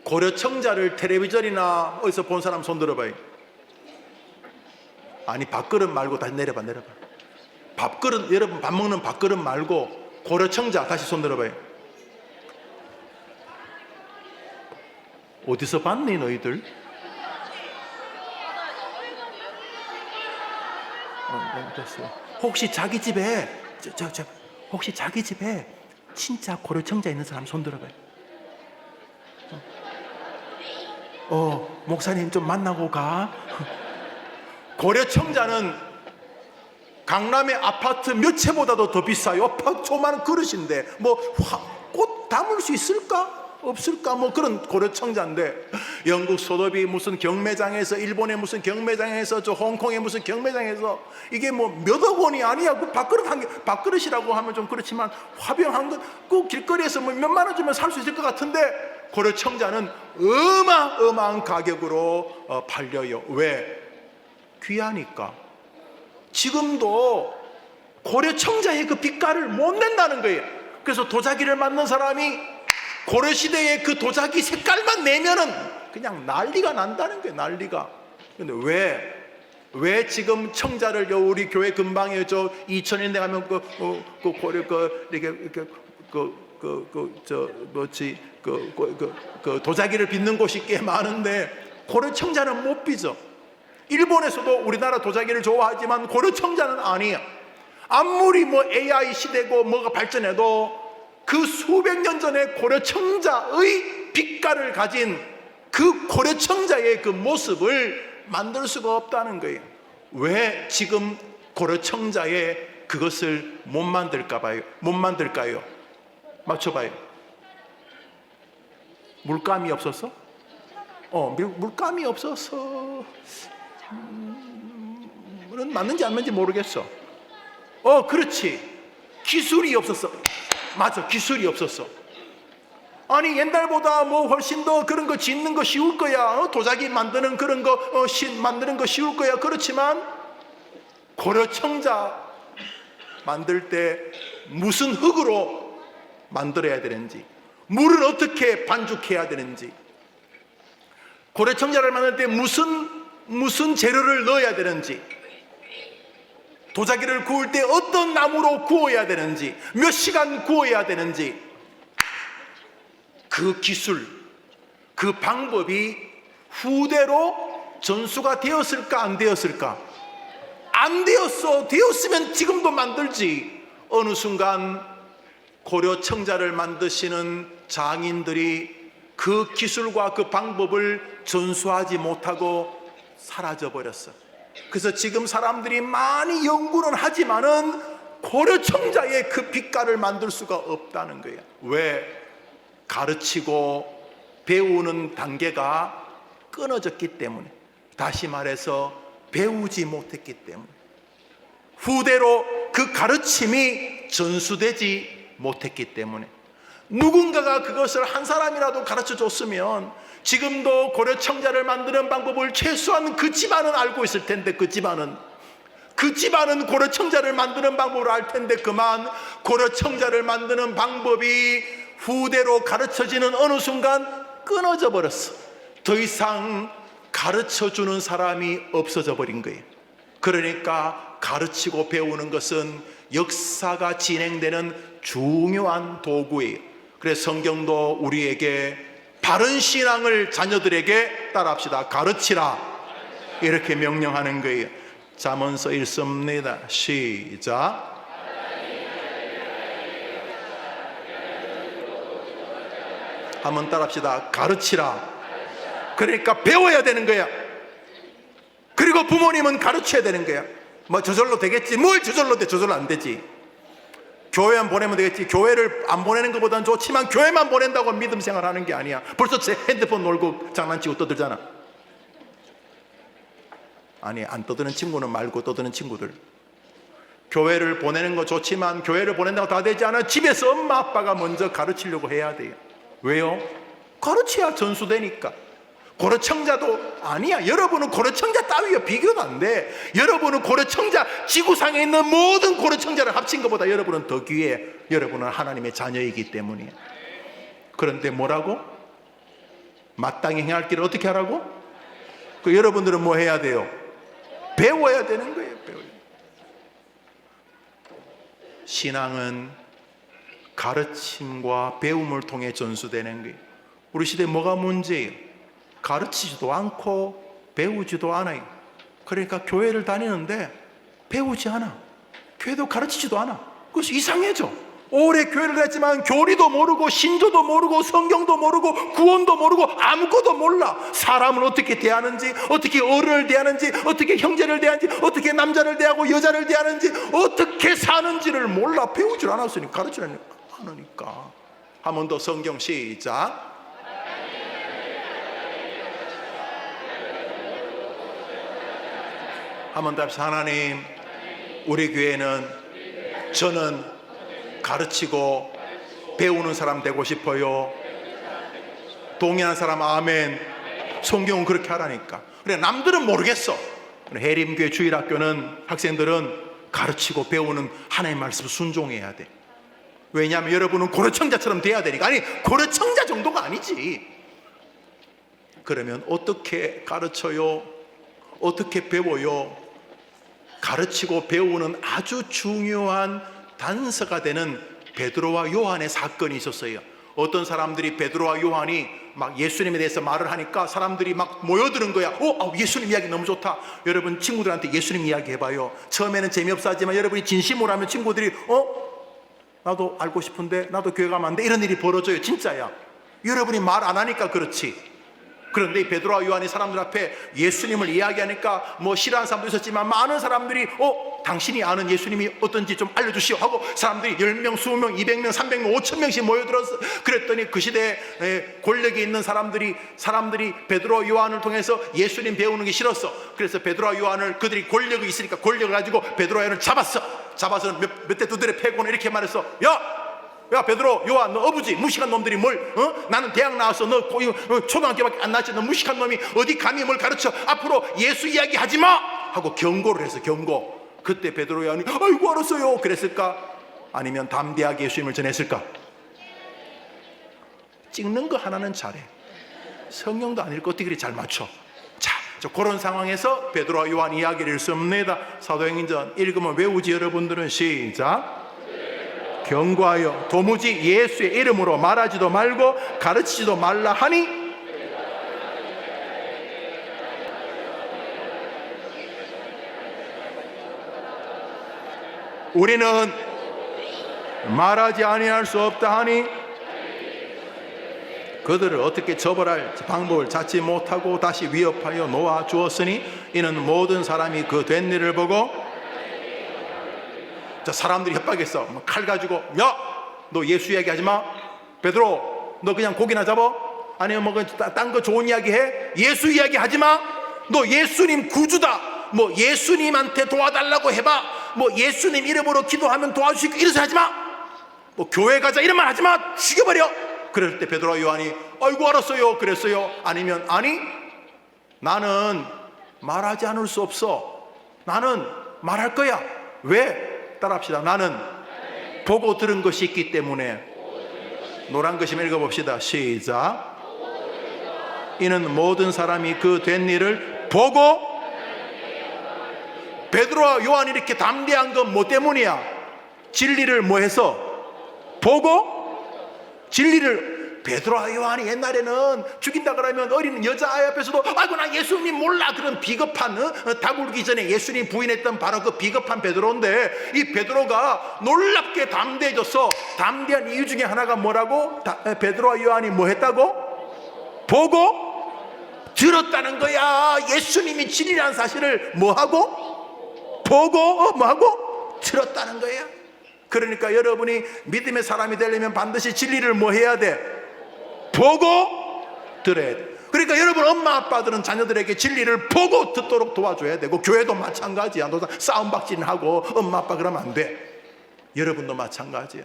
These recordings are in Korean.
고려청자를 텔레비전이나 어디서 본 사람 손 들어봐요. 아니, 밥그릇 말고 다시 내려봐. 밥그릇, 여러분 밥 먹는 밥그릇 말고 고려청자 다시 손 들어봐요. 어디서 봤니 너희들? 됐어요. 혹시 자기 집에 혹시 자기 집에 진짜 고려청자 있는 사람 손 들어봐요. 목사님 좀 만나고 가. 고려청자는 강남의 아파트 몇 채보다도 더 비싸요. 조그마한 그릇인데 꽃 담을 수 있을까? 없을까? 그런 고려청자인데, 영국 소도비 무슨 경매장에서, 일본의 무슨 경매장에서, 저 홍콩의 무슨 경매장에서 이게 몇억 원이 아니야. 그 밥그릇이라고 하면 좀 그렇지만 화병한 것, 그 길거리에서 몇만 원 주면 살 수 있을 것 같은데, 고려청자는 어마어마한 가격으로 팔려요. 왜? 귀하니까. 지금도 고려청자의 그 빛깔을 못 낸다는 거예요. 그래서 도자기를 만든 사람이 고려시대의 그 도자기 색깔만 내면은 그냥 난리가 난다는 거예요. 난리가. 근데 왜 지금 청자를 우리 교회 근방에 2000년대 가면 도자기를 빚는 곳이 꽤 많은데 고려청자는 못 빚어. 일본에서도 우리나라 도자기를 좋아하지만 고려청자는 아니야. 아무리 AI 시대고 뭐가 발전해도 그 수백 년 전에 고려청자의 빛깔을 가진 그 고려청자의 그 모습을 만들 수가 없다는 거예요. 왜 지금 고려청자의 그것을 못 만들까요? 맞춰봐요. 물감이 없어서? 물감이 없어서 맞는지 안 맞는지 모르겠어. 그렇지. 기술이 없었어. 맞아, 기술이 없었어. 아니, 옛날보다 훨씬 더 그런 거 짓는 거 쉬울 거야. 도자기 만드는 그런 거 만드는 거 쉬울 거야. 그렇지만 고려청자 만들 때 무슨 흙으로 만들어야 되는지, 물을 어떻게 반죽해야 되는지, 고려청자를 만들 때 무슨 재료를 넣어야 되는지, 도자기를 구울 때 어떤 나무로 구워야 되는지, 몇 시간 구워야 되는지, 그 기술, 그 방법이 후대로 전수가 되었을까 안 되었을까? 안 되었어. 되었으면 지금도 만들지. 어느 순간 고려청자를 만드시는 장인들이 그 기술과 그 방법을 전수하지 못하고 사라져 버렸어. 그래서 지금 사람들이 많이 연구는 하지만은 고려청자의 그 빛깔을 만들 수가 없다는 거예요. 왜? 가르치고 배우는 단계가 끊어졌기 때문에. 다시 말해서 배우지 못했기 때문에. 후대로 그 가르침이 전수되지 못했기 때문에. 누군가가 그것을 한 사람이라도 가르쳐 줬으면 지금도 고려청자를 만드는 방법을 최소한 그 집안은 알고 있을 텐데, 그 집안은 고려청자를 만드는 방법을 알 텐데, 그만 고려청자를 만드는 방법이 후대로 가르쳐지는 어느 순간 끊어져 버렸어. 더 이상 가르쳐주는 사람이 없어져 버린 거예요. 그러니까 가르치고 배우는 것은 역사가 진행되는 중요한 도구예요. 그래서 성경도 우리에게 바른 신앙을 자녀들에게 따라합시다. 가르치라. 이렇게 명령하는 거예요. 잠언서 읽습니다. 시작. 한번 따라합시다. 가르치라. 그러니까 배워야 되는 거야. 그리고 부모님은 가르쳐야 되는 거야. 저절로 되겠지. 뭘 저절로 돼? 저절로 안 되지. 교회만 보내면 되겠지. 교회를 안 보내는 것보다는 좋지만 교회만 보낸다고 믿음 생활하는 게 아니야. 벌써 제 핸드폰 놀고 장난치고 떠들잖아. 아니, 안 떠드는 친구는 말고 떠드는 친구들. 교회를 보내는 거 좋지만 교회를 보낸다고 다 되지 않아. 집에서 엄마 아빠가 먼저 가르치려고 해야 돼요. 왜요? 가르쳐야 전수되니까. 고려청자도 아니야. 여러분은 고려청자 따위와 비교도 안 돼. 여러분은 고려청자, 지구상에 있는 모든 고려청자를 합친 것보다 여러분은 더 귀해. 여러분은 하나님의 자녀이기 때문이에요. 그런데 뭐라고? 마땅히 행할 길을 어떻게 하라고? 그 여러분들은 뭐 해야 돼요? 배워야 되는 거예요. 배워야. 신앙은 가르침과 배움을 통해 전수되는 거예요. 우리 시대에 뭐가 문제예요? 가르치지도 않고 배우지도 않아요. 그러니까 교회를 다니는데 배우지 않아. 교회도 가르치지도 않아. 그것이 이상해져. 오래 교회를 다녔지만 교리도 모르고 신조도 모르고 성경도 모르고 구원도 모르고 아무것도 몰라. 사람을 어떻게 대하는지, 어떻게 어른을 대하는지, 어떻게 형제를 대하는지, 어떻게 남자를 대하고 여자를 대하는지, 어떻게 사는지를 몰라. 배우질 않았으니 가르치지 않으니까. 한 번 더 성경 시작. 한 번 더 합시다. 하나님, 우리 교회는 저는 가르치고 배우는 사람 되고 싶어요. 동의하는 사람 아멘. 성경은 그렇게 하라니까. 그래, 남들은 모르겠어. 해림교회 주일학교는 학생들은 가르치고 배우는 하나님의 말씀을 순종해야 돼. 왜냐하면 여러분은 고려청자처럼 돼야 되니까. 아니, 고려청자 정도가 아니지. 그러면 어떻게 가르쳐요? 어떻게 배워요? 가르치고 배우는 아주 중요한 단서가 되는 베드로와 요한의 사건이 있었어요. 어떤 사람들이 베드로와 요한이 막 예수님에 대해서 말을 하니까 사람들이 막 모여드는 거야. 예수님 이야기 너무 좋다. 여러분 친구들한테 예수님 이야기 해봐요. 처음에는 재미없어 하지만 여러분이 진심으로 하면 친구들이 나도 알고 싶은데, 나도 교회 가면 안 돼, 이런 일이 벌어져요. 진짜야. 여러분이 말 안 하니까 그렇지. 그런데 이 베드로와 요한이 사람들 앞에 예수님을 이야기하니까 뭐 싫어하는 사람도 있었지만 많은 사람들이 당신이 아는 예수님이 어떤지 좀 알려주시오 하고 사람들이 10명, 20명, 200명, 300명, 5,000명씩 모여들었어. 그랬더니 그 시대에 권력이 있는 사람들이 베드로와 요한을 통해서 예수님 배우는 게 싫었어. 그래서 베드로와 요한을, 그들이 권력이 있으니까 권력을 가지고 베드로와 요한을 잡아서 몇 대 두드려 패고는 이렇게 말했어. 야 베드로, 요한, 너 어부지 무식한 놈들이 뭘 나는 대학 나왔어, 너 초등학교밖에 안 나왔지, 너 무식한 놈이 어디 감히 뭘 가르쳐. 앞으로 예수 이야기 하지 마 하고 경고를 했어. 경고. 그때 베드로, 요한이 아이고 알았어요 그랬을까? 아니면 담대하게 예수님을 전했을까? 찍는 거 하나는 잘해. 성경도 안 읽고 어떻게 그리 잘 맞춰. 자, 그런 상황에서 베드로와 요한 이야기를 읽습니다. 사도행전 읽으면 외우지. 여러분들은 시작. 경고하여 도무지 예수의 이름으로 말하지도 말고 가르치지도 말라 하니, 우리는 말하지 아니할 수 없다 하니 그들을 어떻게 처벌할 방법을 찾지 못하고 다시 위협하여 놓아 주었으니 이는 모든 사람이 그 된 일을 보고. 자, 사람들이 협박했어. 칼 가지고 너 예수 이야기 하지 마. 베드로, 너 그냥 고기나 잡아. 아니면 뭐 딴 거 좋은 이야기 해. 예수 이야기 하지 마. 너 예수님 구주다. 뭐 예수님한테 도와달라고 해봐. 뭐 예수님 이름으로 기도하면 도와주시고 이래서 하지 마. 뭐 교회 가자 이런 말 하지 마. 죽여버려. 그럴 때 베드로와 요한이 아이고 알았어요 그랬어요? 아니면 아니, 나는 말하지 않을 수 없어. 나는 말할 거야. 왜? 따라합시다. 나는 보고 들은 것이 있기 때문에. 노란 글씨만 읽어봅시다. 시작. 이는 모든 사람이 그 된 일을 보고. 베드로와 요한이 이렇게 담대한 건 뭐 때문이야? 진리를 뭐 해서? 보고. 진리를. 베드로와 요한이 옛날에는 죽인다 그러면 어린 여자아이 앞에서도 아이고 나 예수님 몰라, 그런 비겁한 닭 울기 전에 예수님 부인했던 바로 그 비겁한 베드로인데, 이 베드로가 놀랍게 담대해졌어. 담대한 이유 중에 하나가 뭐라고? 베드로와 요한이 뭐 했다고? 보고 들었다는 거야. 예수님이 진리라는 사실을 뭐하고? 보고 뭐하고? 들었다는 거야. 그러니까 여러분이 믿음의 사람이 되려면 반드시 진리를 뭐 해야 돼? 보고 들어야 돼. 그러니까 여러분 엄마 아빠들은 자녀들에게 진리를 보고 듣도록 도와줘야 되고, 교회도 마찬가지야. 너 싸움박질하고 엄마 아빠 그러면 안 돼. 여러분도 마찬가지야.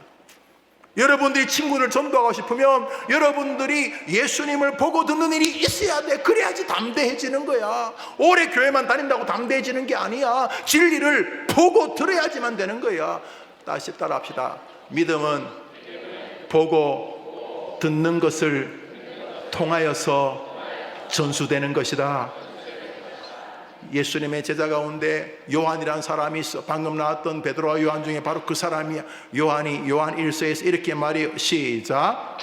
여러분들이 친구를 전도하고 싶으면 여러분들이 예수님을 보고 듣는 일이 있어야 돼. 그래야지 담대해지는 거야. 오래 교회만 다닌다고 담대해지는 게 아니야. 진리를 보고 들어야지만 되는 거야. 다시 따라합시다. 믿음은 보고 듣는 것을 통하여서 전수되는 것이다. 예수님의 제자 가운데 요한이라는 사람이 있어. 방금 나왔던 베드로와 요한 중에 바로 그 사람이야. 요한이 요한 1서에서 이렇게 말해요. 시작.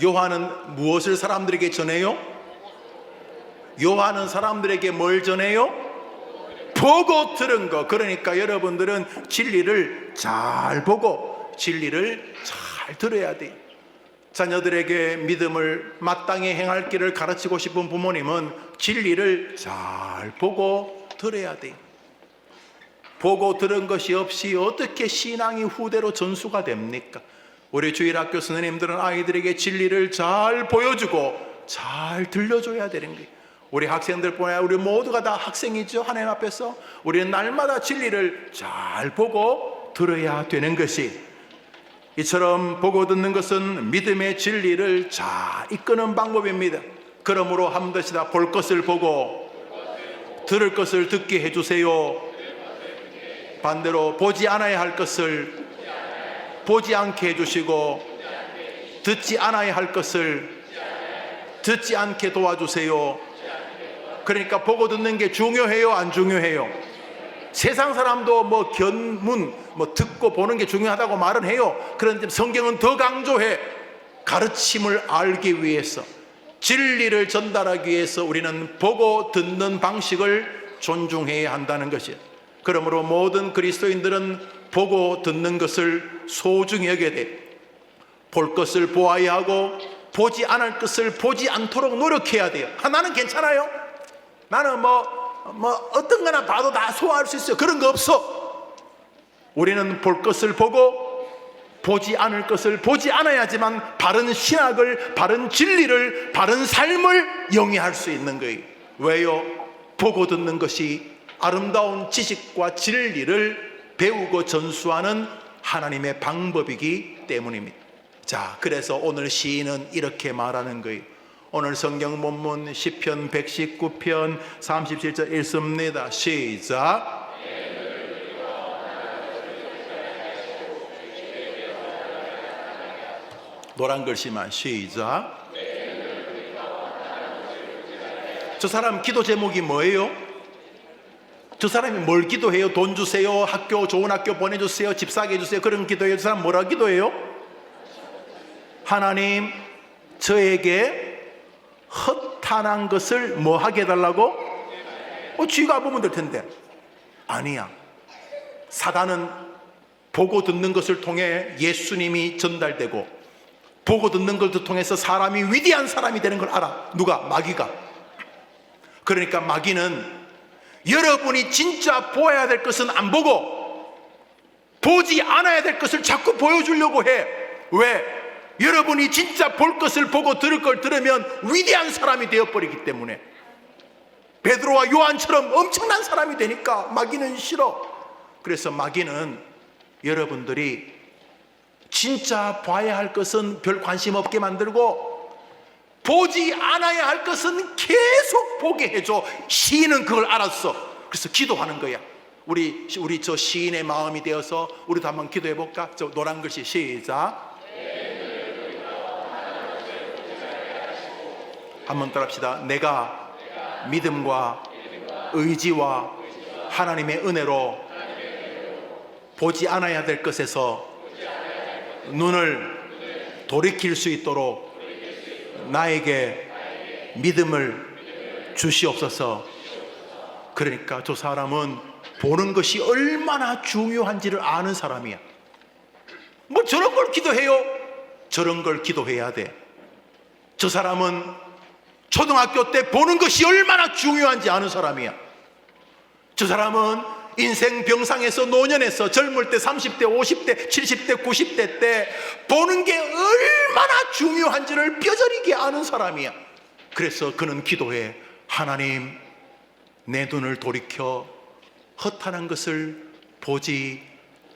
요한은 무엇을 사람들에게 전해요? 요한은 사람들에게 뭘 전해요? 보고 들은 거. 그러니까 여러분들은 진리를 잘 보고 진리를 잘 들어야 돼요. 자녀들에게 믿음을 마땅히 행할 길을 가르치고 싶은 부모님은 진리를 잘 보고 들어야 돼요. 보고 들은 것이 없이 어떻게 신앙이 후대로 전수가 됩니까? 우리 주일학교 선생님들은 아이들에게 진리를 잘 보여주고 잘 들려줘야 되는 거예요. 우리 학생들뿐 아니라 우리 모두가 다 학생이죠. 하나님 앞에서 우리는 날마다 진리를 잘 보고 들어야 되는 것이, 이처럼 보고 듣는 것은 믿음의 진리를 잘 이끄는 방법입니다. 그러므로 함드시다 볼 것을 보고 들을 것을 듣게 해주세요. 반대로 보지 않아야 할 것을 보지 않게 해주시고 듣지 않아야 할 것을 듣지 않게 도와주세요. 그러니까 보고 듣는 게 중요해요, 안 중요해요? 세상 사람도 뭐 견문, 뭐 듣고 보는 게 중요하다고 말은 해요. 그런데 성경은 더 강조해. 가르침을 알기 위해서, 진리를 전달하기 위해서 우리는 보고 듣는 방식을 존중해야 한다는 것이에요. 그러므로 모든 그리스도인들은 보고 듣는 것을 소중히 여겨야 돼. 볼 것을 보아야 하고 보지 않을 것을 보지 않도록 노력해야 돼요. 나는 괜찮아요. 나는 뭐 어떤 거나 봐도 다 소화할 수 있어요. 그런 거 없어. 우리는 볼 것을 보고 보지 않을 것을 보지 않아야지만 바른 신학을, 바른 진리를, 바른 삶을 영위할 수 있는 거예요. 왜요? 보고 듣는 것이 아름다운 지식과 진리를 배우고 전수하는 하나님의 방법이기 때문입니다. 자, 그래서 오늘 시인은 이렇게 말하는 거예요. 오늘 성경 본문 시편 119편 37절 읽습니다. 시작. 노란 글씨만 시작. 저 사람 기도 제목이 뭐예요? 저 사람이 뭘 기도해요? 돈 주세요, 학교, 좋은 학교 보내주세요, 집 사게 해주세요, 그런 기도해요? 저 사람 뭐라 기도해요? 하나님, 저에게 허탄한 것을 뭐 하게 해달라고? 쥐가 보면 될 텐데. 아니야. 사단은 보고 듣는 것을 통해 예수님이 전달되고, 보고 듣는 것을 통해서 사람이 위대한 사람이 되는 걸 알아. 누가? 마귀가. 그러니까 마귀는 여러분이 진짜 보아야 될 것은 안 보고 보지 않아야 될 것을 자꾸 보여주려고 해. 왜? 여러분이 진짜 볼 것을 보고 들을 걸 들으면 위대한 사람이 되어버리기 때문에. 베드로와 요한처럼 엄청난 사람이 되니까 마귀는 싫어. 그래서 마귀는 여러분들이 진짜 봐야 할 것은 별 관심 없게 만들고 보지 않아야 할 것은 계속 보게 해줘. 시인은 그걸 알았어. 그래서 기도하는 거야. 우리 저 시인의 마음이 되어서 우리도 한번 기도해 볼까? 저 노란 글씨 시작. 한번 따라합시다. 내가 믿음과 의지와 하나님의 은혜로 보지 않아야 될 것에서 눈을 돌이킬 수 있도록 나에게 믿음을 주시옵소서. 그러니까 저 사람은 보는 것이 얼마나 중요한지를 아는 사람이야. 뭐 저런 걸 기도해요? 저런 걸 기도해야 돼. 저 사람은 초등학교 때 보는 것이 얼마나 중요한지 아는 사람이야. 저 사람은 인생 병상에서 노년에서 젊을 때 30대, 50대, 70대, 90대 때 보는 게 얼마나 중요한지를 뼈저리게 아는 사람이야. 그래서 그는 기도해. 하나님, 내 눈을 돌이켜 허탄한 것을 보지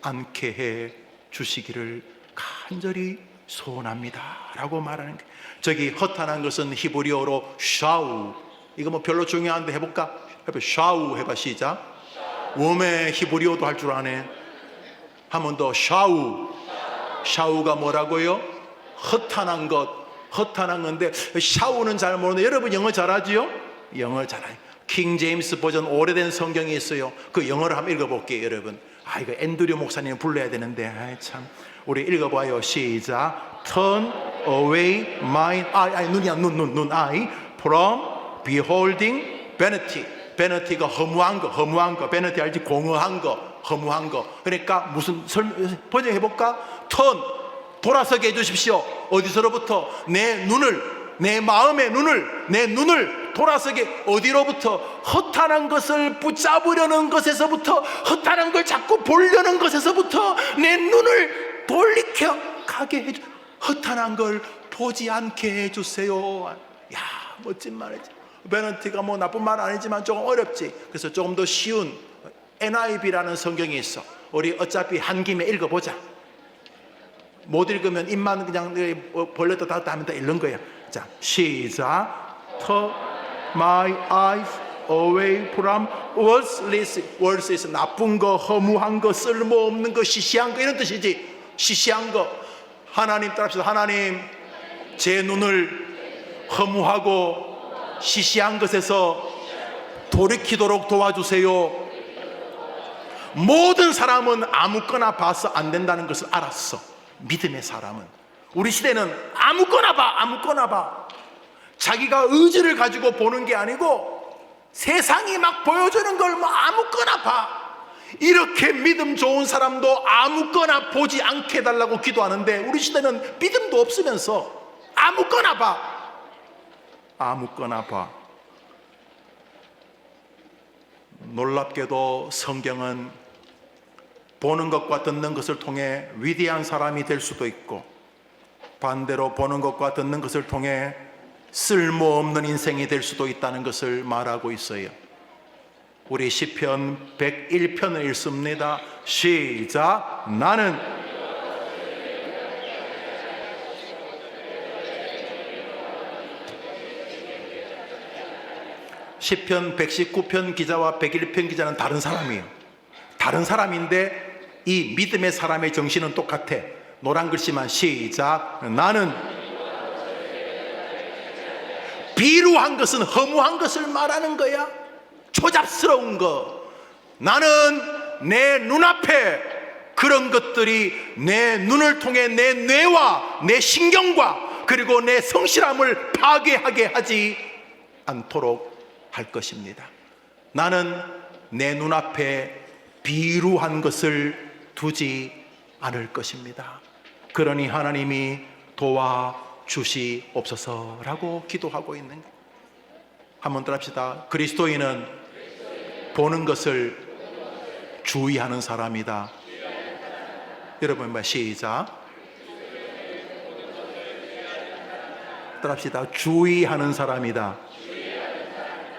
않게 해 주시기를 간절히 소원합니다 라고 말하는 거예요. 저기 허탄한 것은 히브리어로 샤우, 이거 뭐 별로 중요한데 해볼까? 해봐. 샤우 해봐. 시작. 웜의 히브리어도 할 줄 아네. 한 번 더. 샤우. 샤우가 뭐라고요? 허탄한 것. 허탄한 건데 샤우는 잘 모르는데 여러분 영어 잘하지요? 영어 잘해요. 킹 제임스 버전 오래된 성경이 있어요. 그 영어를 한번 읽어볼게요. 여러분. 이거 앤드류 목사님 불러야 되는데 참. 우리 읽어봐요. 시작. Turn away mine eye. 눈이야. 눈 eye from beholding vanity. vanity가 허무한 거. vanity 알지? 공허한 거, 허무한 거. 그러니까 무슨 번역해 볼까? turn 돌아서게 해주십시오. 어디서로부터? 내 마음의 눈을, 내 눈을 돌아서게. 어디로부터? 허탄한 것을 붙잡으려는 것에서부터, 허탄한 걸 자꾸 보려는 것에서부터 내 눈을 돌이켜 가게 해주. 허탄한 걸 보지 않게 해주세요. 야, 멋진 말이지. 베너티가 뭐 나쁜 말 아니지만 조금 어렵지. 그래서 조금 더 쉬운 NIV라는 성경이 있어. 우리 어차피 한 김에 읽어보자. 못 읽으면 입만 그냥 벌렸다 닫았다 하면 다 읽는 거야. 자, 시작. Turn my eyes away from worthless. 나쁜 거, 허무한 거, 쓸모없는 거, 시시한 거 이런 뜻이지. 시시한 거. 하나님 따라합시다. 하나님, 제 눈을 허무하고 시시한 것에서 돌이키도록 도와주세요. 모든 사람은 아무거나 봐서 안 된다는 것을 알았어. 믿음의 사람은. 우리 시대는 아무거나 봐. 자기가 의지를 가지고 보는 게 아니고 세상이 막 보여주는 걸 뭐 아무거나 봐. 이렇게 믿음 좋은 사람도 아무거나 보지 않게 해달라고 기도하는데 우리 시대는 믿음도 없으면서 아무거나 봐. 놀랍게도 성경은 보는 것과 듣는 것을 통해 위대한 사람이 될 수도 있고 반대로 보는 것과 듣는 것을 통해 쓸모없는 인생이 될 수도 있다는 것을 말하고 있어요. 우리 시편 101편을 읽습니다. 시작. 나는 시편 119편 기자와 101편 기자는 다른 사람이에요. 다른 사람인데 이 믿음의 사람의 정신은 똑같아. 노란 글씨만. 시작. 나는 비루한 것은 허무한 것을 말하는 거야. 초잡스러운 거. 나는 내 눈앞에 그런 것들이 내 눈을 통해 내 뇌와 내 신경과 그리고 내 성실함을 파괴하게 하지 않도록 할 것입니다. 나는 내 눈앞에 비루한 것을 두지 않을 것입니다. 그러니 하나님이 도와주시옵소서라고 기도하고 있는 거예요. 한번 더 합시다. 그리스도인은 보는 것을 주의하는 사람이다. 여러분 시작. 따라합시다. 주의하는 사람이다.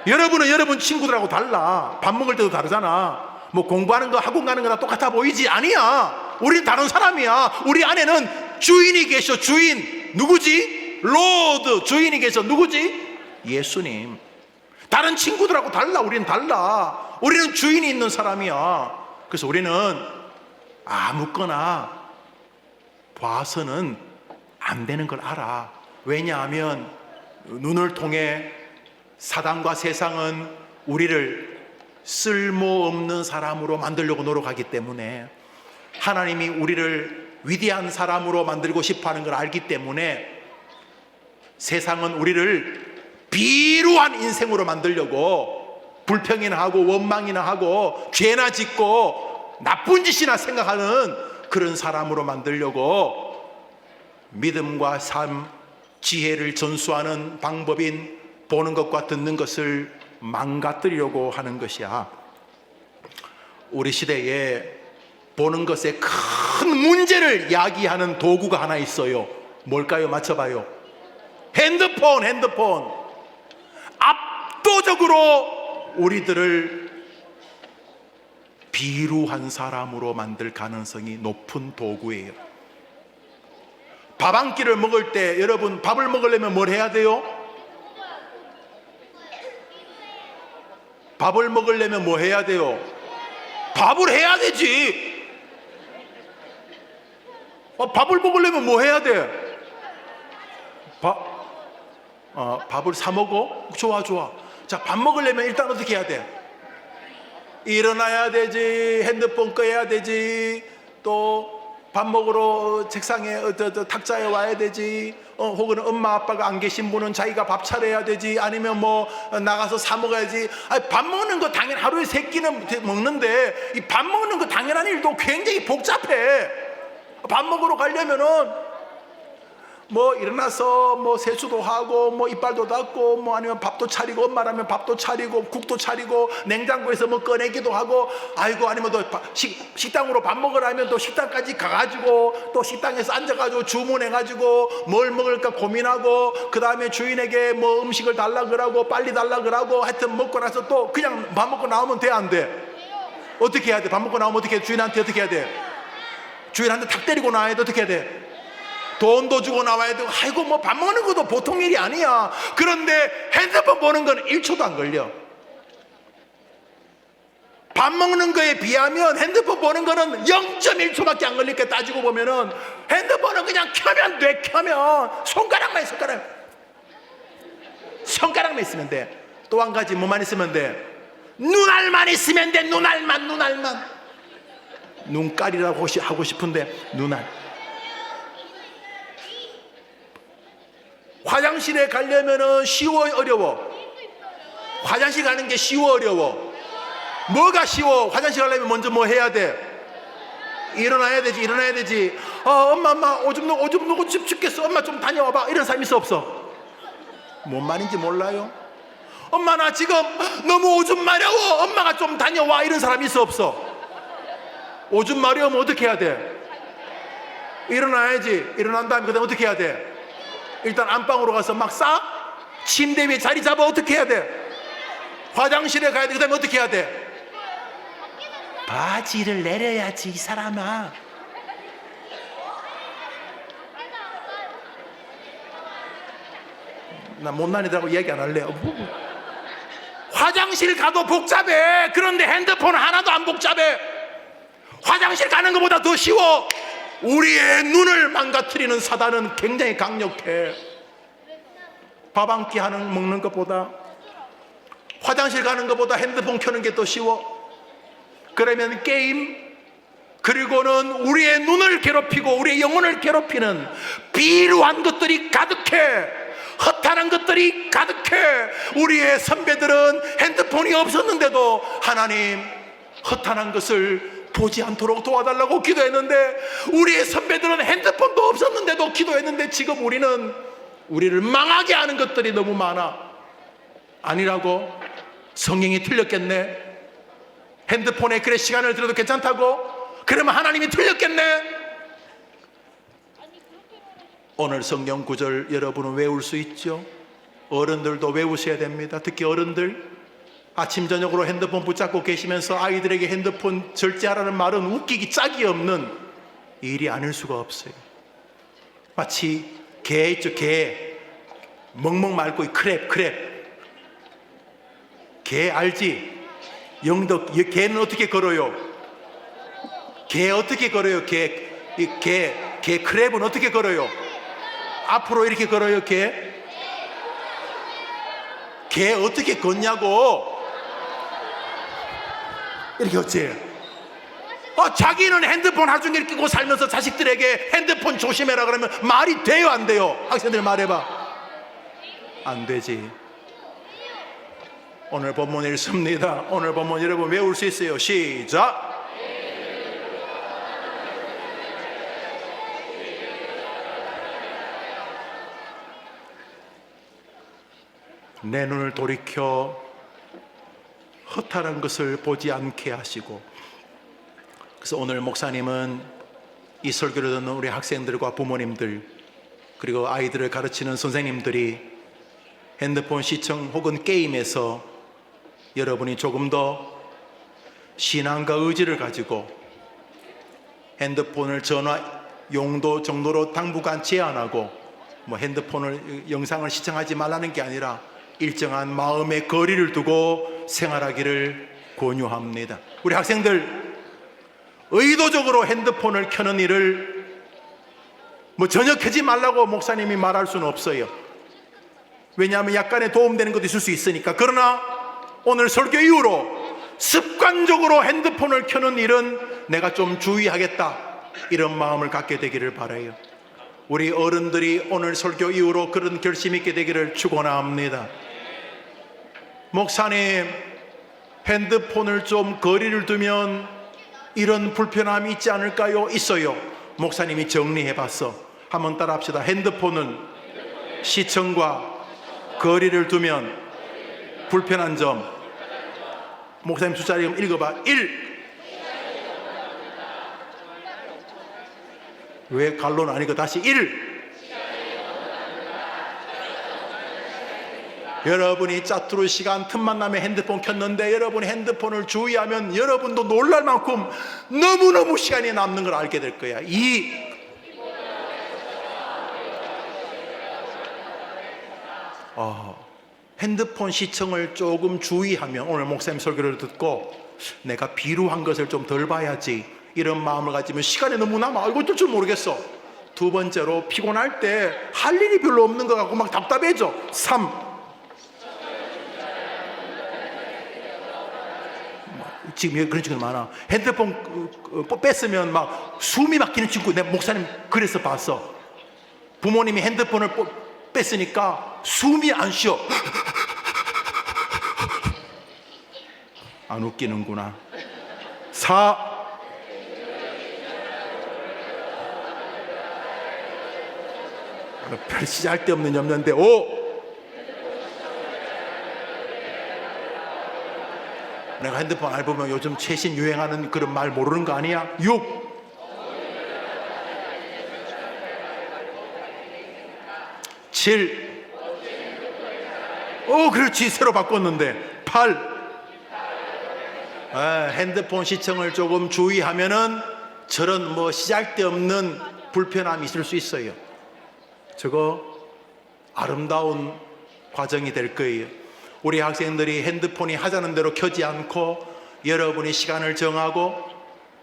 여러분은 여러분 친구들하고 달라. 밥 먹을 때도 다르잖아. 뭐 공부하는 거 학원 가는 거나 똑같아 보이지? 아니야. 우리는 다른 사람이야. 우리 안에는 주인이 계셔. 주인 누구지? 로드. 주인이 계셔. 누구지? 예수님. 다른 친구들하고 달라. 우리는 달라. 우리는 주인이 있는 사람이야. 그래서 우리는 아무거나 봐서는 안 되는 걸 알아. 왜냐하면 눈을 통해 사단과 세상은 우리를 쓸모없는 사람으로 만들려고 노력하기 때문에 하나님이 우리를 위대한 사람으로 만들고 싶어하는 걸 알기 때문에 세상은 우리를 비루한 인생으로 만들려고 불평이나 하고 원망이나 하고 죄나 짓고 나쁜 짓이나 생각하는 그런 사람으로 만들려고 믿음과 삶, 지혜를 전수하는 방법인 보는 것과 듣는 것을 망가뜨리려고 하는 것이야. 우리 시대에 보는 것에 큰 문제를 야기하는 도구가 하나 있어요. 뭘까요? 맞춰봐요. 핸드폰. 압도적으로 우리들을 비루한 사람으로 만들 가능성이 높은 도구예요. 밥 한 끼를 먹을 때 여러분 밥을 먹으려면 뭘 해야 돼요? 밥을 먹으려면 뭐 해야 돼요? 밥을 해야 되지. 밥을 먹으려면 뭐 해야 돼? 밥을 사 먹어? 좋아. 자, 밥 먹으려면 일단 어떻게 해야 돼? 일어나야 되지, 핸드폰 꺼야 되지, 또 밥 먹으러 책상에 탁자에 와야 되지, 혹은 엄마 아빠가 안 계신 분은 자기가 밥 차려야 되지, 아니면 뭐 나가서 사 먹어야지. 밥 먹는 거 당연 하루에 3끼는 먹는데 이 밥 먹는 거 당연한 일도 굉장히 복잡해. 밥 먹으러 가려면은 뭐 일어나서 뭐 세수도 하고 뭐 이빨도 닦고 뭐 아니면 밥도 차리고, 엄마라면 밥도 차리고 국도 차리고 냉장고에서 뭐 꺼내기도 하고, 아이고 아니면 또 식당으로 밥 먹으라면 또 식당까지 가가지고 또 식당에서 앉아가지고 주문해가지고 뭘 먹을까 고민하고, 그 다음에 주인에게 뭐 음식을 달라 그러고 빨리 달라 그러고, 하여튼 먹고 나서 또 그냥 밥 먹고 나오면 돼, 안 돼? 어떻게 해야 돼? 밥 먹고 나오면 어떻게 해? 주인한테 어떻게 해야 돼? 주인한테 탁 때리고 나와야 돼? 어떻게 해야 돼? 돈도 주고 나와야 되고. 아이고 뭐 밥 먹는 것도 보통 일이 아니야. 그런데 핸드폰 보는 건 1초도 안 걸려. 밥 먹는 거에 비하면 핸드폰 보는 거는 0.1초밖에 안 걸릴게. 따지고 보면은 핸드폰은 그냥 켜면 돼. 켜면 손가락만 있으면 돼. 또 한 가지 뭐만 있으면 돼? 눈알만 있으면 돼. 눈알만. 눈깔이라고 하고 싶은데 눈알. 화장실에 가려면은 쉬워, 어려워? 화장실 가는 게 쉬워, 어려워? 뭐가 쉬워? 화장실 가려면 먼저 뭐 해야 돼? 일어나야 되지. 엄마 오줌 누고 죽겠어. 엄마 좀 다녀와봐. 이런 사람 있어, 없어? 뭔 말인지 몰라요? 엄마 나 지금 너무 오줌 마려워. 엄마가 좀 다녀와. 이런 사람 있어, 없어? 오줌 마려우면 어떻게 해야 돼? 일어나야지. 일어난 다음에 그 다음에 어떻게 해야 돼? 일단 안방으로 가서 막 싸? 침대 위에 자리 잡아. 어떻게 해야 돼? 화장실에 가야 돼. 그 다음에 어떻게 해야 돼? 바지를 내려야지, 이 사람아. 나 못난이라고 얘기 안 할래. 화장실 가도 복잡해. 그런데 핸드폰 하나도 안 복잡해. 화장실 가는 것보다 더 쉬워. 우리의 눈을 망가뜨리는 사단은 굉장히 강력해. 밥 한 끼 먹는 것보다, 화장실 가는 것보다 핸드폰 켜는 게 더 쉬워. 그러면 게임, 그리고는 우리의 눈을 괴롭히고 우리의 영혼을 괴롭히는 비루한 것들이 가득해. 허탄한 것들이 가득해. 우리의 선배들은 핸드폰이 없었는데도 하나님 허탄한 것을 보지 않도록 도와달라고 기도했는데, 우리의 선배들은 핸드폰도 없었는데도 기도했는데, 지금 우리를 망하게 하는 것들이 너무 많아. 아니라고? 성경이 틀렸겠네. 핸드폰에 그래 시간을 들여도 괜찮다고? 그러면 하나님이 틀렸겠네. 오늘 성경 구절 여러분은 외울 수 있죠? 어른들도 외우셔야 됩니다. 특히 어른들, 아침 저녁으로 핸드폰 붙잡고 계시면서 아이들에게 핸드폰 절제하라는 말은 웃기기 짝이 없는 일이 아닐 수가 없어요. 마치 개 있죠, 개. 멍멍 말고 크랩. 개 알지? 영덕. 개는 어떻게 걸어요? 개 어떻게 걸어요? 개 크랩은 어떻게 걸어요? 앞으로 이렇게 걸어요. 개 어떻게 걷냐고. 이렇게 어째요? 자기는 핸드폰 하중에 끼고 살면서 자식들에게 핸드폰 조심해라 그러면 말이 돼요, 안 돼요? 학생들 말해봐. 안 되지. 오늘 본문 읽습니다. 오늘 본문 여러분 외울 수 있어요. 시작. 내 눈을 돌이켜 허탈한 것을 보지 않게 하시고. 그래서 오늘 목사님은 이 설교를 듣는 우리 학생들과 부모님들, 그리고 아이들을 가르치는 선생님들이 핸드폰 시청 혹은 게임에서 여러분이 조금 더 신앙과 의지를 가지고 핸드폰을 전화 용도 정도로 당분간 제한하고, 뭐 핸드폰을 영상을 시청하지 말라는 게 아니라 일정한 마음의 거리를 두고 생활하기를 권유합니다. 우리 학생들 의도적으로 핸드폰을 켜는 일을 전혀 켜지 말라고 목사님이 말할 수는 없어요. 왜냐하면 약간의 도움되는 것도 있을 수 있으니까. 그러나 오늘 설교 이후로 습관적으로 핸드폰을 켜는 일은 내가 좀 주의하겠다, 이런 마음을 갖게 되기를 바라요. 우리 어른들이 오늘 설교 이후로 그런 결심 있게 되기를 축원합니다. 목사님, 핸드폰을 좀 거리를 두면 이런 불편함이 있지 않을까요? 있어요. 목사님이 정리해 봤어. 한번 따라 합시다. 핸드폰은 시청과 거리를 두면 불편한 점. 목사님 숫자를 읽어봐. 1. 왜 갈로는 아니고 다시 1. 여러분이 짜투르 시간 틈만 나면 핸드폰 켰는데 여러분이 핸드폰을 주의하면 여러분도 놀랄 만큼 너무너무 시간이 남는 걸 알게 될 거야. 2. 핸드폰 시청을 조금 주의하면, 오늘 목사님 설교를 듣고 내가 비루한 것을 좀 덜 봐야지, 이런 마음을 가지면 시간이 너무 남아. 이거 어쩔 줄 모르겠어. 두 번째로, 피곤할 때 할 일이 별로 없는 것 같고 막 답답해져. 3. 지금 그런 친구들 많아. 핸드폰 뺐으면 막 숨이 막히는 친구, 내 목사님 그래서 봤어. 부모님이 핸드폰을 뺐으니까 숨이 안 쉬어. 안 웃기는구나. 4. 별 쓸데없는 염려인데. 5. 내가 핸드폰 알보면 요즘 최신 유행하는 그런 말 모르는 거 아니야? 6. 그렇지, 새로 바꿨는데. 8. 핸드폰 시청을 조금 주의하면은 저런 시잘데없는 불편함이 있을 수 있어요. 저거 아름다운 과정이 될 거예요. 우리 학생들이 핸드폰이 하자는 대로 켜지 않고 여러분이 시간을 정하고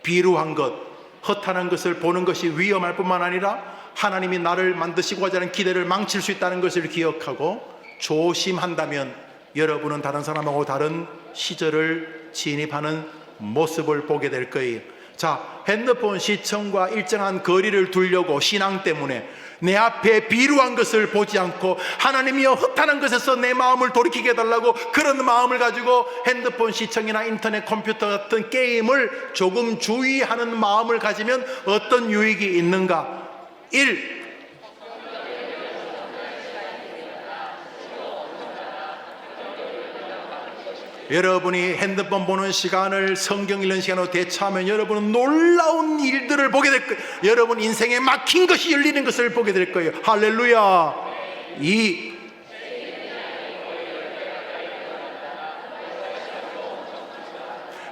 비루한 것, 허탄한 것을 보는 것이 위험할 뿐만 아니라 하나님이 나를 만드시고 하자는 기대를 망칠 수 있다는 것을 기억하고 조심한다면 여러분은 다른 사람하고 다른 시절을 진입하는 모습을 보게 될 거예요. 자, 핸드폰 시청과 일정한 거리를 두려고 신앙 때문에 내 앞에 비루한 것을 보지 않고 하나님이여 허탄한 것에서 내 마음을 돌이키게 해달라고 그런 마음을 가지고 핸드폰 시청이나 인터넷 컴퓨터 같은 게임을 조금 주의하는 마음을 가지면 어떤 유익이 있는가? 1. 여러분이 핸드폰 보는 시간을 성경 읽는 시간으로 대처하면 여러분은 놀라운 일들을 보게 될 거예요. 여러분 인생에 막힌 것이 열리는 것을 보게 될 거예요. 할렐루야. 2.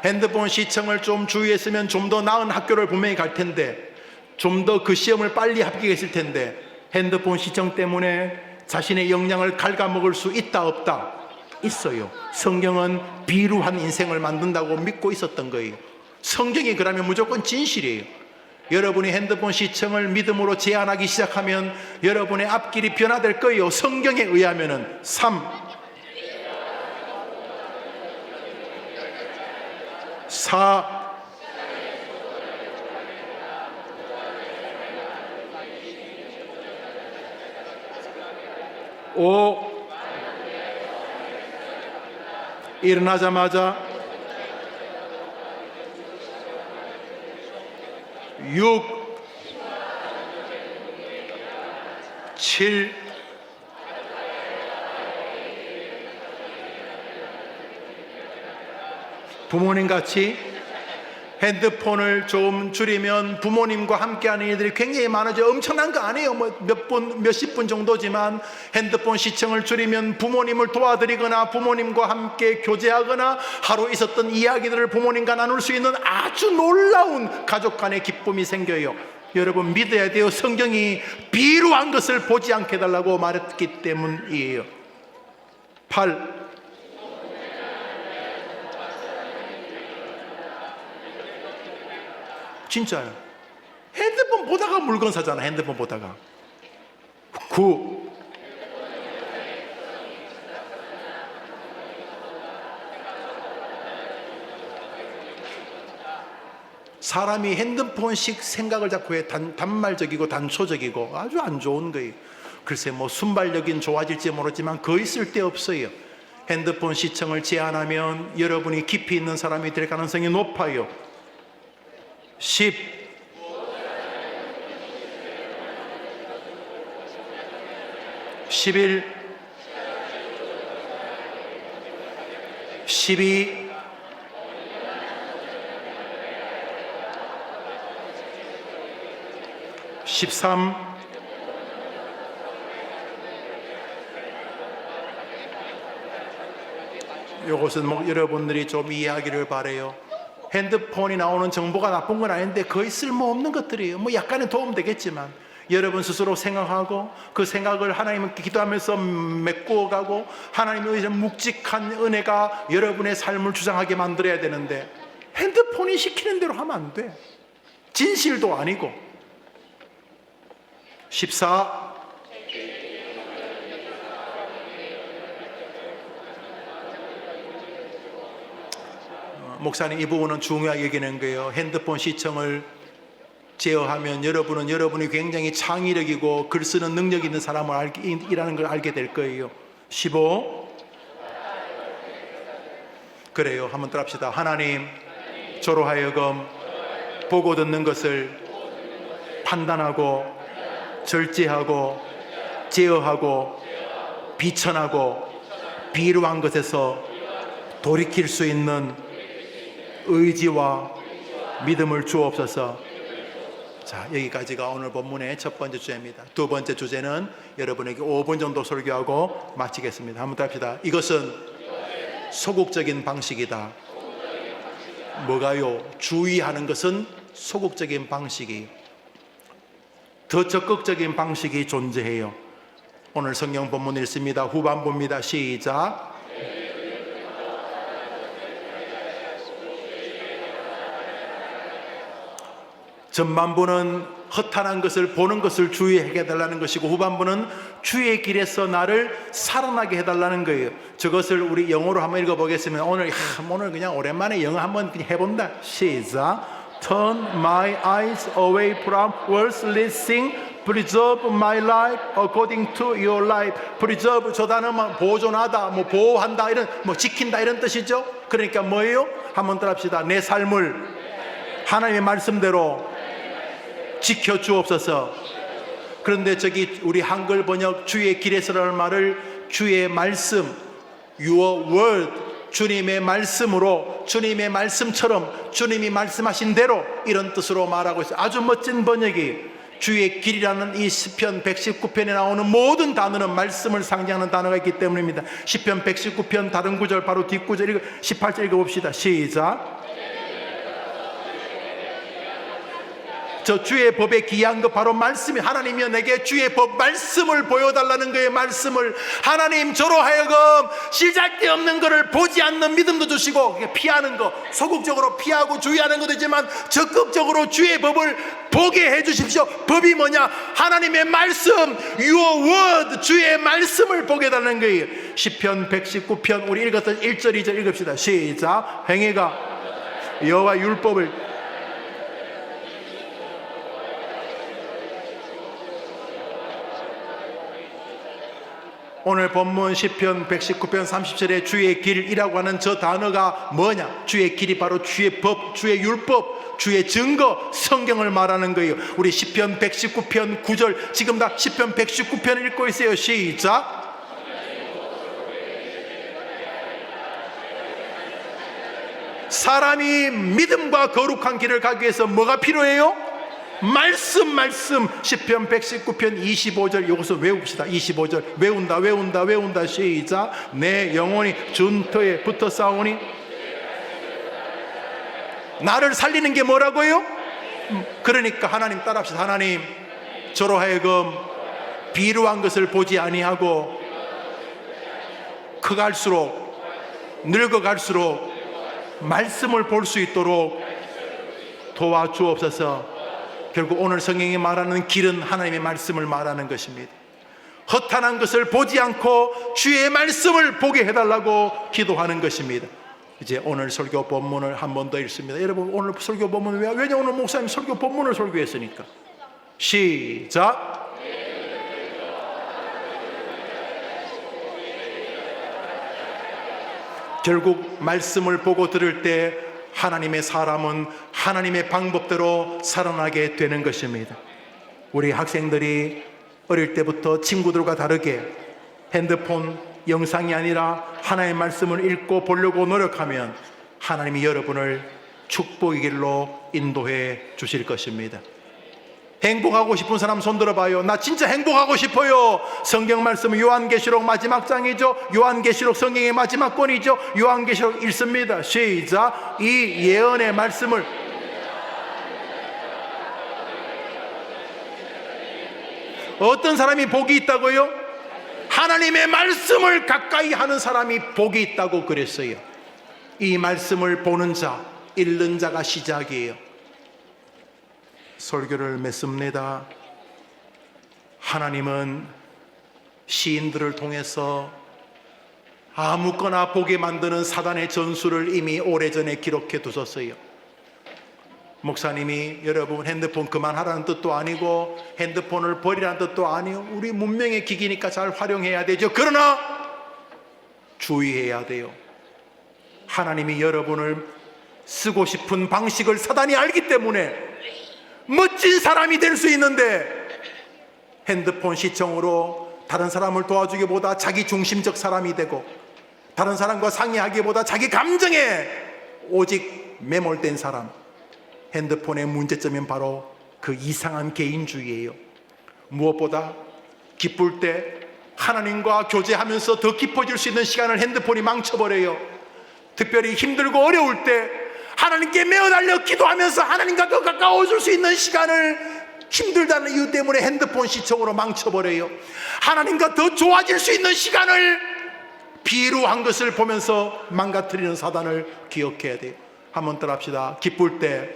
핸드폰 시청을 좀 주의했으면 좀 더 나은 학교를 분명히 갈 텐데, 좀 더 그 시험을 빨리 합격했을 텐데, 핸드폰 시청 때문에 자신의 역량을 갉아먹을 수 있다 없다? 있어요. 성경은 비루한 인생을 만든다고 믿고 있었던 거예요. 성경이 그러면 무조건 진실이에요. 여러분이 핸드폰 시청을 믿음으로 제한하기 시작하면 여러분의 앞길이 변화될 거예요. 성경에 의하면은. 3. 4. 5. 일어나자마자 6. 7. 부모님같이 핸드폰을 좀 줄이면 부모님과 함께하는 일들이 굉장히 많아져. 엄청난 거 아니에요. 몇십 분 정도지만 핸드폰 시청을 줄이면 부모님을 도와드리거나 부모님과 함께 교제하거나 하루 있었던 이야기들을 부모님과 나눌 수 있는 아주 놀라운 가족 간의 기쁨이 생겨요. 여러분 믿어야 돼요. 성경이 비루한 것을 보지 않게 해달라고 말했기 때문이에요. 8. 진짜요. 핸드폰 보다가 물건 사잖아. 핸드폰 보다가. 9. 사람이 핸드폰식 생각을 자꾸 해. 단말적이고 단초적이고 아주 안 좋은 거예요. 글쎄 뭐 순발력은 좋아질지 모르지만 거의 쓸데없어요. 핸드폰 시청을 제한하면 여러분이 깊이 있는 사람이 될 가능성이 높아요. 10. 11. 12. 13. 이것은 뭐 여러분들이 좀 이해하기를 바라요. 핸드폰이 나오는 정보가 나쁜 건 아닌데 거의 쓸모없는 것들이에요. 뭐 약간의 도움 되겠지만 여러분 스스로 생각하고 그 생각을 하나님께 기도하면서 메꾸어가고 하나님의 묵직한 은혜가 여러분의 삶을 주장하게 만들어야 되는데 핸드폰이 시키는 대로 하면 안 돼. 진실도 아니고. 14. 목사님 이 부분은 중요하게 여기는 거예요. 핸드폰 시청을 제어하면 여러분은 여러분이 굉장히 창의력이고 글 쓰는 능력 있는 사람이라는 걸 알게 될 거예요. 15. 그래요. 한번 또 합시다. 하나님 저로 하여금 보고 듣는 것을 판단하고 절제하고 제어하고 비천하고 비루한 것에서 돌이킬 수 있는 의지와 믿음을 주옵소서. 자, 여기까지가 오늘 본문의 첫 번째 주제입니다. 두 번째 주제는 여러분에게 5분 정도 설교하고 마치겠습니다. 한번 더 합시다. 이것은 소극적인 방식이다. 뭐가요? 주의하는 것은 소극적인 방식이, 더 적극적인 방식이 존재해요. 오늘 성경 본문 읽습니다. 후반부입니다. 시작. 전반부는 허탄한 것을 보는 것을 주의하게 해달라는 것이고 후반부는 주의 길에서 나를 살아나게 해달라는 거예요. 저것을 우리 영어로 한번 읽어보겠습니다. 오늘 그냥 오랜만에 영어 한번 그냥 해본다. 시작. Turn my eyes away from worthless things. Preserve my life according to your life. Preserve 저 단어만 보존하다, 뭐 보호한다 이런 뭐 지킨다 이런 뜻이죠. 그러니까 뭐예요? 한번 더 합시다. 내 삶을 하나님의 말씀대로 지켜 주옵소서. 그런데 저기 우리 한글 번역 주의 길에서라는 말을 주의 말씀, your word, 주님의 말씀으로, 주님의 말씀처럼 주님이 말씀하신 대로 이런 뜻으로 말하고 있어요. 아주 멋진 번역이. 주의 길이라는 이 시편 119편에 나오는 모든 단어는 말씀을 상징하는 단어가 있기 때문입니다. 시편 119편 다른 구절 바로 뒷구절 18절 읽어봅시다. 시작. 저 주의 법에 귀한 것 바로 말씀이, 하나님이여 내게 주의 법 말씀을 보여달라는 거예요. 말씀을. 하나님 저로 하여금 시작되없는 것을 보지 않는 믿음도 주시고, 피하는 거, 소극적으로 피하고 주의하는 것도 있지만 적극적으로 주의 법을 보게 해주십시오. 법이 뭐냐? 하나님의 말씀, your word, 주의 말씀을 보게 해달라는 거예요. 시편 119편 우리 읽었던 1절 2절 읽읍시다. 시작. 행위가 여호와 율법을 오늘 본문 시편 119편 30절에 주의 길이라고 하는 저 단어가 뭐냐? 주의 길이 바로 주의 법, 주의 율법, 주의 증거, 성경을 말하는 거예요. 우리 시편 119편 9절 지금 다 시편 119편 읽고 있어요. 시작. 사람이 믿음과 거룩한 길을 가기 위해서 뭐가 필요해요? 말씀. 시편 119편 25절 이것을 외웁시다. 25절 외운다. 시작. 내 영혼이 준터에 붙어 싸우니. 나를 살리는 게 뭐라고요? 그러니까 하나님 따라합시다. 하나님 저로 하여금 비루한 것을 보지 아니하고 커갈수록 늙어갈수록 말씀을 볼 수 있도록 도와주옵소서. 결국 오늘 성경이 말하는 길은 하나님의 말씀을 말하는 것입니다. 허탄한 것을 보지 않고 주의 말씀을 보게 해달라고 기도하는 것입니다. 이제 오늘 설교 본문을 한 번 더 읽습니다. 여러분, 오늘 설교 본문 왜냐 오늘 목사님 설교 본문을 설교했으니까. 시작. 결국 말씀을 보고 들을 때 하나님의 사람은 하나님의 방법대로 살아나게 되는 것입니다. 우리 학생들이 어릴 때부터 친구들과 다르게 핸드폰 영상이 아니라 하나님의 말씀을 읽고 보려고 노력하면 하나님이 여러분을 축복의 길로 인도해 주실 것입니다. 행복하고 싶은 사람 손 들어봐요. 나 진짜 행복하고 싶어요. 성경 말씀은 요한계시록 마지막 장이죠. 요한계시록 성경의 마지막 권이죠. 요한계시록 읽습니다. 시작. 이 예언의 말씀을 어떤 사람이 복이 있다고요? 하나님의 말씀을 가까이 하는 사람이 복이 있다고 그랬어요. 이 말씀을 보는 자, 읽는 자가 시작이에요. 설교를 맺습니다. 하나님은 시인들을 통해서 아무거나 보게 만드는 사단의 전술을 이미 오래전에 기록해 두셨어요. 목사님이 여러분 핸드폰 그만하라는 뜻도 아니고 핸드폰을 버리라는 뜻도 아니요. 우리 문명의 기기니까 잘 활용해야 되죠. 그러나 주의해야 돼요. 하나님이 여러분을 쓰고 싶은 방식을 사단이 알기 때문에 멋진 사람이 될 수 있는데 핸드폰 시청으로 다른 사람을 도와주기보다 자기 중심적 사람이 되고 다른 사람과 상의하기보다 자기 감정에 오직 매몰된 사람, 핸드폰의 문제점은 바로 그 이상한 개인주의예요. 무엇보다 기쁠 때 하나님과 교제하면서 더 깊어질 수 있는 시간을 핸드폰이 망쳐버려요. 특별히 힘들고 어려울 때 하나님께 매어달려 기도하면서 하나님과 더 가까워질 수 있는 시간을 힘들다는 이유 때문에 핸드폰 시청으로 망쳐버려요. 하나님과 더 좋아질 수 있는 시간을 비루한 것을 보면서 망가뜨리는 사단을 기억해야 돼요. 한번 따라 합시다. 기쁠 때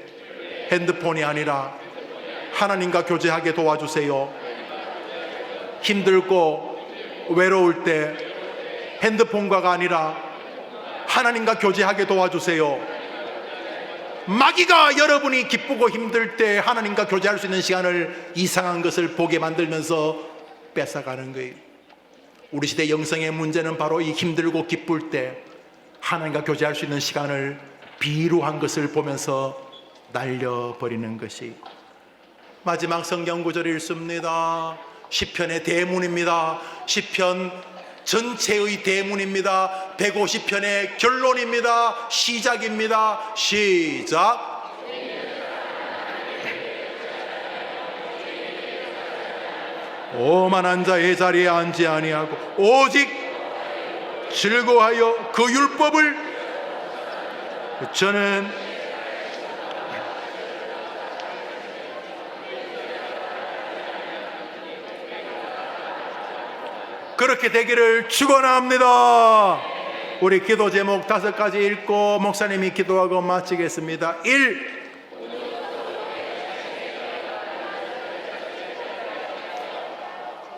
핸드폰이 아니라 하나님과 교제하게 도와주세요. 힘들고 외로울 때 핸드폰과가 아니라 하나님과 교제하게 도와주세요. 마귀가 여러분이 기쁘고 힘들 때 하나님과 교제할 수 있는 시간을 이상한 것을 보게 만들면서 뺏어가는 거예요. 우리 시대 영성의 문제는 바로 이 힘들고 기쁠 때 하나님과 교제할 수 있는 시간을 비루한 것을 보면서 날려버리는 것이. 마지막 성경 구절을 읽습니다. 시편의 대문입니다. 시편 전체의 대문입니다. 150편의 결론입니다. 시작입니다. 시작. 오만한 자의 자리에 앉지 아니하고 오직 즐거워하여 그 율법을 저는 그렇게 되기를 축원합니다. 우리 기도 제목 5가지 읽고 목사님이 기도하고 마치겠습니다. 1.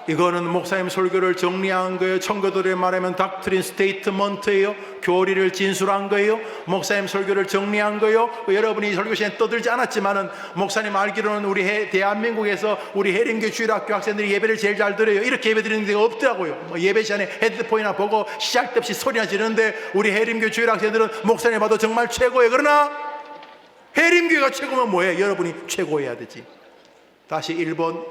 이거는 목사님 설교를 정리한 거예요. 청교도를 말하면 닥트린 스테이트먼트예요. 교리를 진술한 거예요. 목사님 설교를 정리한 거예요. 여러분이 설교 시간에 떠들지 않았지만은 목사님 알기로는 우리 대한민국에서 우리 해림교 주일학교 학생들이 예배를 제일 잘 들어요. 이렇게 예배 드리는 데가 없더라고요. 뭐 예배 시간에 헤드폰이나 보고 시작도 없이 소리나 지르는데 우리 해림교 주일학생들은 목사님 봐도 정말 최고예요. 그러나 해림교가 최고면 뭐예요? 여러분이 최고해야 되지. 다시 1번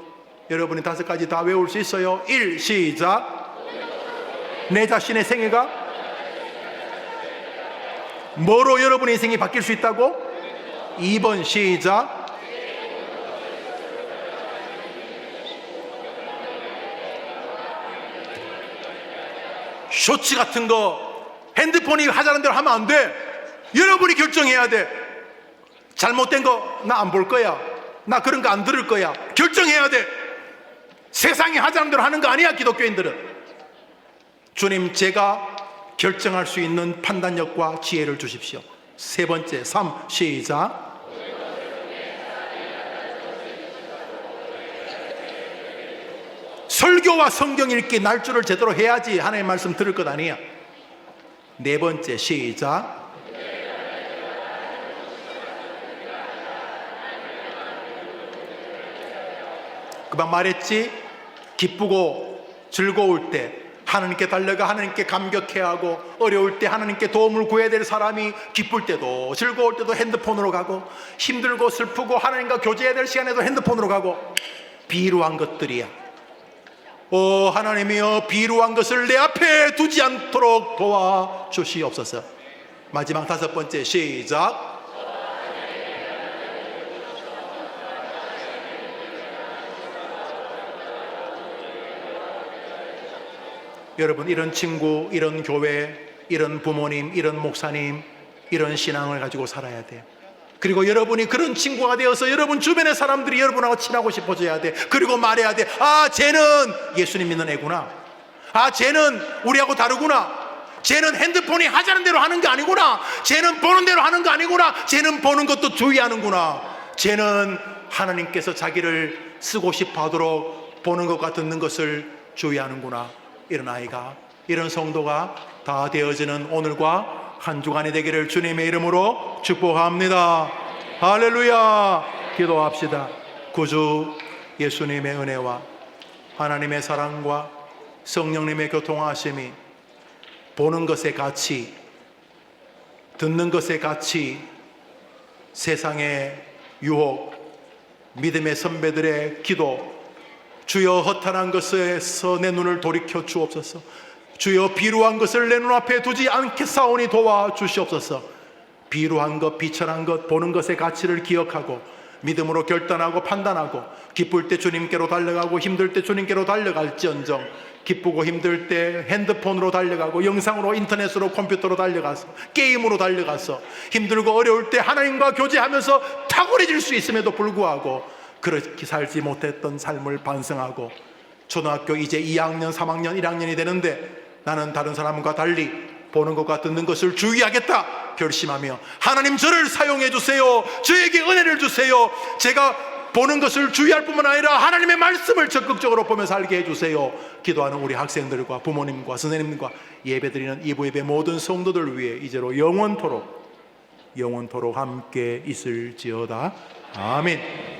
여러분이 5가지 다 외울 수 있어요. 1. 시작. 내 자신의 생애가 뭐로 여러분의 인생이 바뀔 수 있다고? 2번 시작. 쇼츠 같은 거 핸드폰이 하자는 대로 하면 안 돼. 여러분이 결정해야 돼. 잘못된 거 나 안 볼 거야. 나 그런 거 안 들을 거야. 결정해야 돼. 세상이 하자는 대로 하는 거 아니야. 기독교인들은 주님 제가 결정할 수 있는 판단력과 지혜를 주십시오. 3번째 3 시작. 설교와 성경 읽기 날조를 제대로 해야지 하나님의 말씀 들을 것 아니야. 네 번째, 시작. 금방 말했지? 기쁘고 즐거울 때 하나님께 달려가 하나님께 감격해야 하고, 어려울 때 하나님께 도움을 구해야 될 사람이 기쁠 때도 즐거울 때도 핸드폰으로 가고, 힘들고 슬프고 하나님과 교제해야 될 시간에도 핸드폰으로 가고, 비루한 것들이야. 하나님이여, 비루한 것을 내 앞에 두지 않도록 도와주시옵소서. 마지막 다섯 번째, 시작. 여러분, 이런 친구, 이런 교회, 이런 부모님, 이런 목사님, 이런 신앙을 가지고 살아야 돼요. 그리고 여러분이 그런 친구가 되어서 여러분 주변의 사람들이 여러분하고 친하고 싶어져야 돼. 그리고 말해야 돼. 아, 쟤는 예수님 믿는 애구나. 아, 쟤는 우리하고 다르구나. 쟤는 핸드폰이 하자는 대로 하는 게 아니구나. 쟤는 보는 대로 하는 거 아니구나. 쟤는 보는 것도 주의하는구나. 쟤는 하나님께서 자기를 쓰고 싶어 하도록 보는 것과 듣는 것을 주의하는구나. 이런 아이가, 이런 성도가 다 되어지는 오늘과 한 주간이 되기를 주님의 이름으로 축복합니다. 할렐루야. 기도합시다. 구주 예수님의 은혜와 하나님의 사랑과 성령님의 교통하심이 보는 것의 가치, 듣는 것의 가치, 세상의 유혹, 믿음의 선배들의 기도, 주여 허탄한 것에서 내 눈을 돌이켜 주옵소서. 주여 비루한 것을 내 눈앞에 두지 않게 싸우니 도와주시옵소서. 비루한 것, 비천한 것, 보는 것의 가치를 기억하고 믿음으로 결단하고 판단하고, 기쁠 때 주님께로 달려가고 힘들 때 주님께로 달려갈지언정, 기쁘고 힘들 때 핸드폰으로 달려가고 영상으로, 인터넷으로, 컴퓨터로 달려가서, 게임으로 달려가서, 힘들고 어려울 때 하나님과 교제하면서 탁월해질 수 있음에도 불구하고 그렇게 살지 못했던 삶을 반성하고, 초등학교 이제 2학년, 3학년, 1학년이 되는데 나는 다른 사람과 달리 보는 것과 듣는 것을 주의하겠다 결심하며, 하나님 저를 사용해 주세요. 저에게 은혜를 주세요. 제가 보는 것을 주의할 뿐만 아니라 하나님의 말씀을 적극적으로 보며 살게 해주세요. 기도하는 우리 학생들과 부모님과 선생님과 예배드리는 이부 예배 모든 성도들 위해 이제로 영원토록 함께 있을지어다. 아멘.